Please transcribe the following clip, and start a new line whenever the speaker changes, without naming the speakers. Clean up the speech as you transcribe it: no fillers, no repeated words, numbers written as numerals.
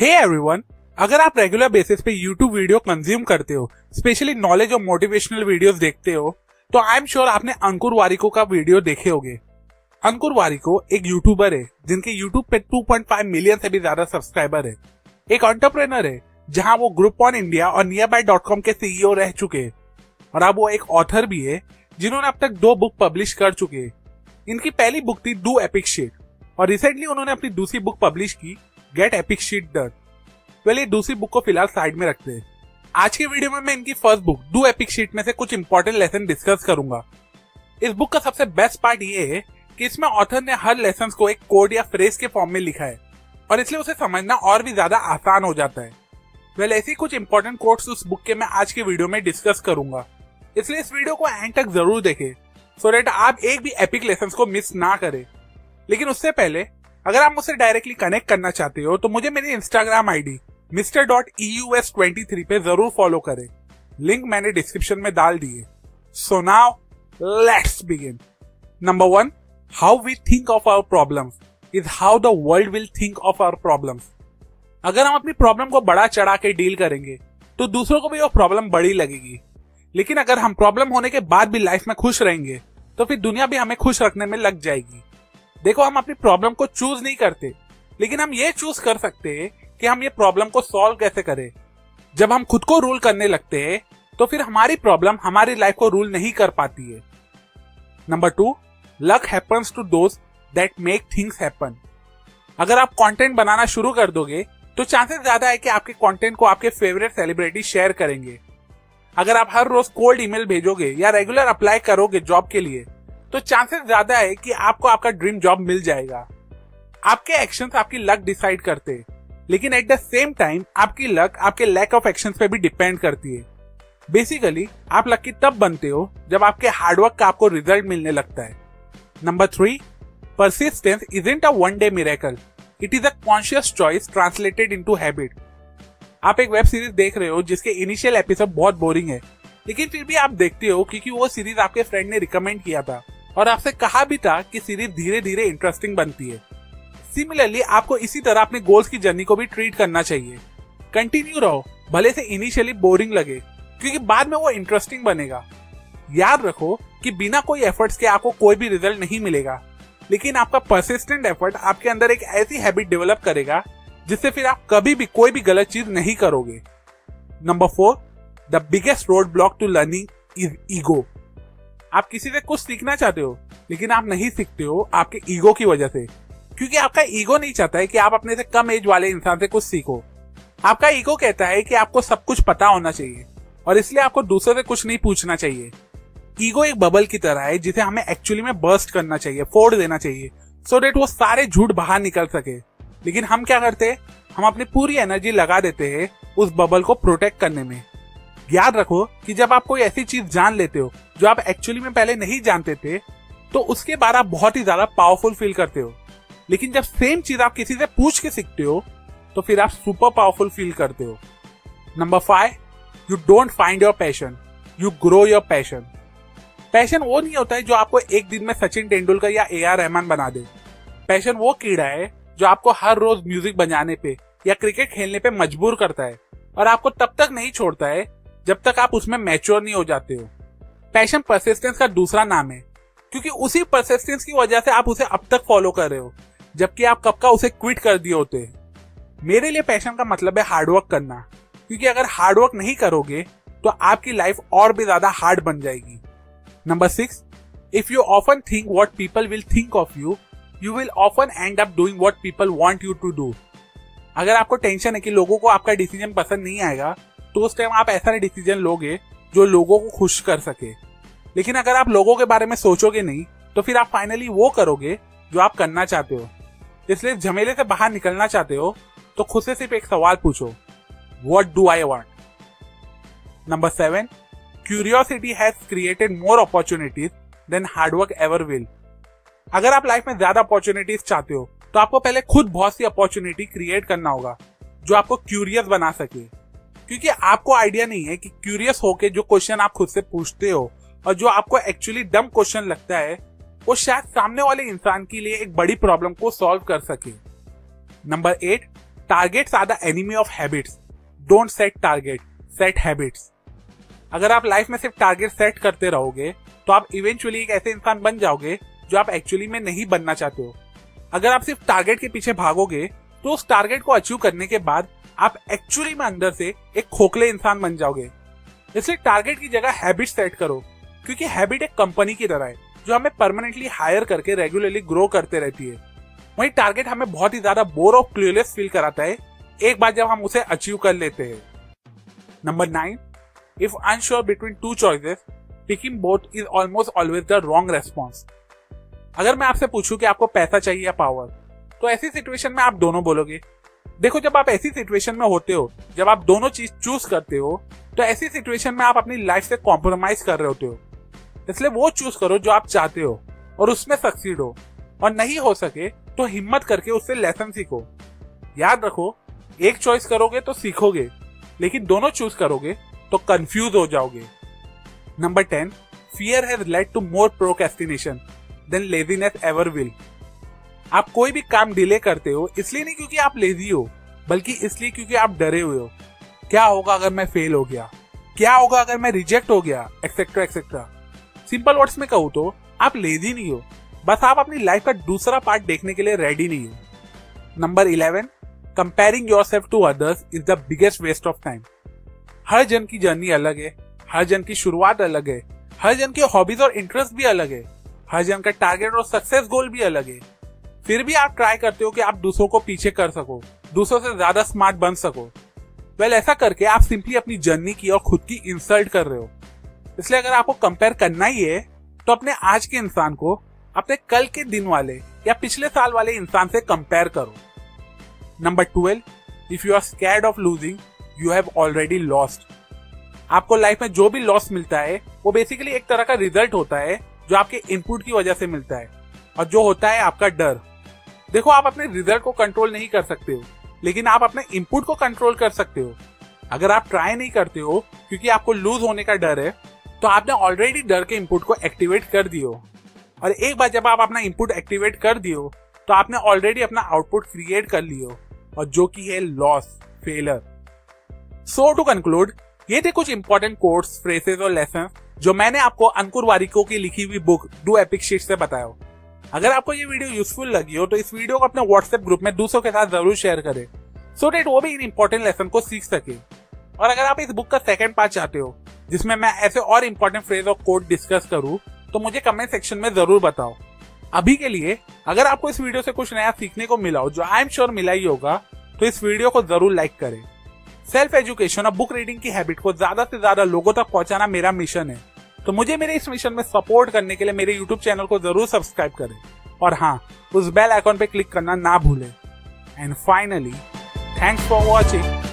Hey everyone, अगर आप regular basis पे YouTube वीडियो कंज्यूम करते हो, स्पेशली नॉलेज और मोटिवेशनल वीडियोस देखते हो, तो आई एम श्योर आपने अंकुर वारिको का वीडियो देखे होंगे। अंकुर वारिको एक यूट्यूबर है जिनके यूट्यूब पे 2.5 मिलियन से भी ज्यादा सब्सक्राइबर है। एक एंटरप्रेन्योर है जहां वो ग्रुपॉन इंडिया और nearby.com के CEO रह चुके हैं और अब वो एक ऑथर भी है जिन्होंने अब तक 2 बुक पब्लिश कर चुके हैं। इनकी पहली बुक थी डू एपिक शिट और रिसेंटली उन्होंने अपनी दूसरी बुक पब्लिश की गेट एपिक शिट डन। ये दूसरी बुक को फिलहाल साइड में रखते हैं। आज के वीडियो में मैं इनकी first book do epic shit में से कुछ इंपॉर्टेंट लेसन डिस्कस करूंगा। इस बुक का सबसे बेस्ट पार्ट ये है कि इसमें ऑथर ने हर लेसन को एक कोड या फ्रेज के फॉर्म में लिखा है और इसलिए उसे समझना और भी ज्यादा आसान हो जाता है। ऐसी कुछ इंपॉर्टेंट कोड्स उस बुक के मैं आज के वीडियो में डिस्कस करूंगा, इसलिए इस वीडियो को एंड तक जरूर देखें सो दैट आप एक भी एपिक लेसन को मिस ना करें। लेकिन उससे पहले अगर आप मुझसे डायरेक्टली कनेक्ट करना चाहते हो तो मुझे मेरी इंस्टाग्राम आईडी Mr.EUS23 पे जरूर फॉलो करें। लिंक मैंने डिस्क्रिप्शन में डाल दिए। So now let's begin. Number 1, how we think of our problems is how the world will think of our problems. अगर हम अपनी प्रॉब्लम को बड़ा चढ़ा के डील करेंगे तो दूसरों को भी वो प्रॉब्लम बड़ी लगेगी। लेकिन अगर हम प्रॉब्लम होने के बाद भी लाइफ में खुश रहेंगे तो फिर दुनिया भी हमें खुश रखने में लग जाएगी। देखो, हम अपनी प्रॉब्लम को चूज नहीं करते, लेकिन हम ये चूज कर सकते हैं कि हम ये प्रॉब्लम को सॉल्व कैसे करें। जब हम खुद को रूल करने लगते हैं तो फिर हमारी प्रॉब्लम हमारी लाइफ को रूल नहीं कर पाती है। Number 2, luck happens to those that make things happen. अगर आप कंटेंट बनाना शुरू कर दोगे तो चांसेस ज्यादा है कि आपके कंटेंट को आपके फेवरेट सेलिब्रिटी शेयर करेंगे। अगर आप हर रोज कोल्ड ईमेल भेजोगे या रेगुलर अप्लाई करोगे जॉब के लिए तो चांसेस ज्यादा है कि आपको आपका ड्रीम जॉब मिल जाएगा। आपके एक्शंस आपकी लक डिसाइड करते हैं, लेकिन एट द सेम टाइम आपकी लक आपके लैक ऑफ एक्शंस पे भी डिपेंड करती है। बेसिकली आप लकी तब बनते हो जब आपके हार्डवर्क का आपको रिजल्ट मिलने लगता है। Number 3, persistence isn't a one day miracle, it is a conscious choice translated into habit. आप एक वेब सीरीज देख रहे हो जिसके इनिशियल एपिसोड बहुत बोरिंग है, लेकिन फिर भी आप देखते हो क्योंकि वो सीरीज आपके फ्रेंड ने रिकमेंड किया था और आपसे कहा भी था कि सीरीज धीरे धीरे इंटरेस्टिंग बनती है। सिमिलरली आपको इसी तरह अपने गोल्स की जर्नी को भी ट्रीट करना चाहिए। कंटिन्यू रहो, भले से इनिशियली बोरिंग लगे, क्योंकि बाद में वो इंटरेस्टिंग बनेगा। याद रखो कि बिना कोई एफर्ट्स के आपको कोई भी रिजल्ट नहीं मिलेगा, लेकिन आपका परसिस्टेंट एफर्ट आपके अंदर एक ऐसी हैबिट डेवलप करेगा जिससे फिर आप कभी भी कोई भी गलत चीज नहीं करोगे। Number 4, the biggest roadblock to learning is ego. आप किसी से कुछ सीखना चाहते हो लेकिन आप नहीं सीखते हो आपके ईगो की वजह से, क्योंकि आपका ईगो नहीं चाहता है कि आप अपने से कम एज वाले इंसान से कुछ सीखो। आपका ईगो कहता है कि आपको सब कुछ पता होना चाहिए और इसलिए आपको दूसरे से कुछ नहीं पूछना चाहिए। ईगो एक बबल की तरह है जिसे हमें एक्चुअली में बर्स्ट करना चाहिए, फोड़ देना चाहिए, सो दैट वो सारे झूठ बाहर निकल सके। लेकिन हम क्या करते हैं, हम अपनी पूरी एनर्जी लगा देते हैं उस बबल को प्रोटेक्ट करने में। याद रखो कि जब आप कोई ऐसी चीज जान लेते हो जो आप एक्चुअली में पहले नहीं जानते थे तो उसके बाद आप बहुत ही ज्यादा पावरफुल फील करते हो। लेकिन जब सेम चीज आप किसी से पूछ के सीखते हो तो फिर आप सुपर पावरफुल फील करते हो। Number 5, you don't find your passion, you grow your passion. Passion वो नहीं होता है जो आपको एक दिन में सचिन तेंदुलकर या AR रहमान बना दे। पैशन वो कीड़ा है जो आपको हर रोज म्यूजिक बजाने पे या क्रिकेट खेलने पे मजबूर करता है और आपको तब तक नहीं छोड़ता है जब तक आप उसमें मैच्योर नहीं हो जाते हो। पैशन परसिस्टेंस का दूसरा नाम है, क्योंकि उसी परसिस्टेंस की वजह से आप उसे अब तक फॉलो कर रहे हो, जबकि आप कब का उसे क्विट कर दिए होते। मेरे लिए पैशन का मतलब है हार्डवर्क करना, क्योंकि अगर हार्डवर्क नहीं करोगे तो आपकी लाइफ और भी ज्यादा हार्ड बन जाएगी। Number 6, if you often think what people will think of you, you will often end up doing what people want you to do. अगर आपको टेंशन है कि लोगों को आपका डिसीजन पसंद नहीं आएगा तो उस टाइम आप ऐसा डिसीजन लोगे जो लोगों को खुश कर सके। लेकिन अगर आप लोगों के बारे में सोचोगे नहीं तो फिर आप फाइनली वो करोगे जो आप करना चाहते हो। इसलिए झमेले से बाहर निकलना चाहते हो तो खुद से सिर्फ एक सवाल पूछो, what do I want. Number 7, curiosity has created more opportunities than hard work ever will. अगर आप लाइफ में ज्यादा अपॉर्चुनिटीज चाहते हो तो आपको पहले खुद बहुत सी अपॉर्चुनिटी क्रिएट करना होगा जो आपको क्यूरियस बना सके, क्योंकि आपको आइडिया नहीं है कि क्यूरियस होके जो क्वेश्चन आप खुद से पूछते हो और जो आपको एक्चुअली डम क्वेश्चन लगता है वो शायद सामने वाले इंसान के लिए एक बड़ी प्रॉब्लम को सॉल्व कर सके। Number 8, targets are the enemy of habits. Don't set target, set habits. अगर आप लाइफ में सिर्फ टारगेट सेट करते रहोगे तो आप इवेंचुअली एक ऐसे इंसान बन जाओगे जो आप एक्चुअली में नहीं बनना चाहते हो। अगर आप सिर्फ टारगेट के पीछे भागोगे तो उस टारगेट को अचीव करने के बाद आप एक्चुअली में अंदर से एक खोखले इंसान बन जाओगे। इसलिए टारगेट की जगह हैबिट सेट करो, क्योंकि हैबिट एक कंपनी की तरह है जो हमें परमानेंटली हायर करके रेगुलरली ग्रो करते रहती है। वहीं टारगेट हमें बहुत ही ज्यादा बोर और क्लूलेस फील कराता है एक बार जब हम उसे अचीव कर लेते हैं। Number 9, if unsure between two choices, picking both is almost always the wrong response. अगर मैं आपसे पूछूं कि आपको पैसा चाहिए या पावर, तो ऐसी सिचुएशन में आप दोनों बोलोगे। देखो, जब आप ऐसी सिचुएशन में होते हो, जब आप दोनों चीज चूज करते हो, तो ऐसी सिचुएशन में आप अपनी लाइफ से कॉम्प्रोमाइज कर रहे होते हो। इसलिए वो चूज करो जो आप चाहते हो और उसमें सक्सीड हो, और नहीं हो सके तो हिम्मत करके उससे लेसन सीखो। याद रखो, एक चॉइस करोगे तो सीखोगे, लेकिन दोनों चूज करोगे तो कंफ्यूज हो जाओगे। Number 10, fear has led to more procrastination than laziness ever will. आप कोई भी काम डिले करते हो इसलिए नहीं क्योंकि आप लेजी हो, बल्कि इसलिए क्योंकि आप डरे हुए हो। क्या होगा अगर मैं फेल हो गया, क्या होगा अगर मैं रिजेक्ट हो गया, एक्सेट्रा एक्सेट्रा। सिंपल वर्ड्स में कहूँ तो आप लेजी नहीं हो, बस आप अपनी लाइफ का दूसरा पार्ट देखने के लिए रेडी नहीं हो। Number 11, comparing yourself to others is the biggest waste of time. हर जन की जर्नी अलग है, हर जन की शुरुआत अलग है, हर जन की हॉबीज और इंटरेस्ट भी अलग है, हर जन का टारगेट और सक्सेस गोल भी अलग है। फिर भी आप ट्राई करते हो कि आप दूसरों को पीछे कर सको, दूसरों से ज्यादा स्मार्ट बन सको। वेल, ऐसा करके आप सिंपली अपनी जर्नी की और खुद की इंसल्ट कर रहे हो। इसलिए अगर आपको कंपेयर करना ही है तो अपने आज के इंसान को अपने कल के दिन वाले या पिछले साल वाले इंसान से कंपेयर करो। Number 12, if you are scared of losing, you have already lost. आपको लाइफ में जो भी लॉस मिलता है वो बेसिकली एक तरह का रिजल्ट होता है जो आपके इनपुट की वजह से मिलता है, और जो होता है आपका डर। देखो, आप अपने रिजल्ट को कंट्रोल नहीं कर सकते हो, लेकिन आप अपने इनपुट को कंट्रोल कर सकते हो। अगर आप ट्राई नहीं करते हो क्योंकि आपको लूज होने का डर है, तो आपने ऑलरेडी डर के इनपुट को एक्टिवेट कर दियो, और एक बार जब आप अपना इनपुट एक्टिवेट कर दियो तो आपने ऑलरेडी अपना आउटपुट क्रिएट कर लियो, और जो कि है loss, failure. So to conclude, ये थे कुछ इंपॉर्टेंट कोट्स, फ्रेजेस और लेसन जो मैंने आपको अंकुर वारिको की लिखी हुई बुक डू एपिक शिट से बताया। अगर आपको ये वीडियो यूजफुल लगी हो तो इस वीडियो को अपने व्हाट्सएप ग्रुप में दूसरों के साथ जरूर शेयर करें, सो दैट वो भी इन इंपॉर्टेंट लेसन को सीख सके। और अगर आप इस बुक का सेकंड पार्ट चाहते हो जिसमें मैं ऐसे और इंपॉर्टेंट फ्रेज और कोट डिस्कस करूं, तो मुझे कमेंट सेक्शन में जरूर बताओ। अभी के लिए अगर आपको इस वीडियो से कुछ नया सीखने को मिला हो, जो आई एम श्योर मिला ही होगा, तो इस वीडियो को जरूर लाइक करें। सेल्फ एजुकेशन और बुक रीडिंग की हैबिट को ज्यादा से ज्यादा लोगों तक पहुंचाना मेरा मिशन है, तो मुझे मेरे इस मिशन में सपोर्ट करने के लिए मेरे YouTube चैनल को जरूर सब्सक्राइब करें, और हाँ, उस बेल आइकॉन पे क्लिक करना ना भूलें। And finally, thanks for watching.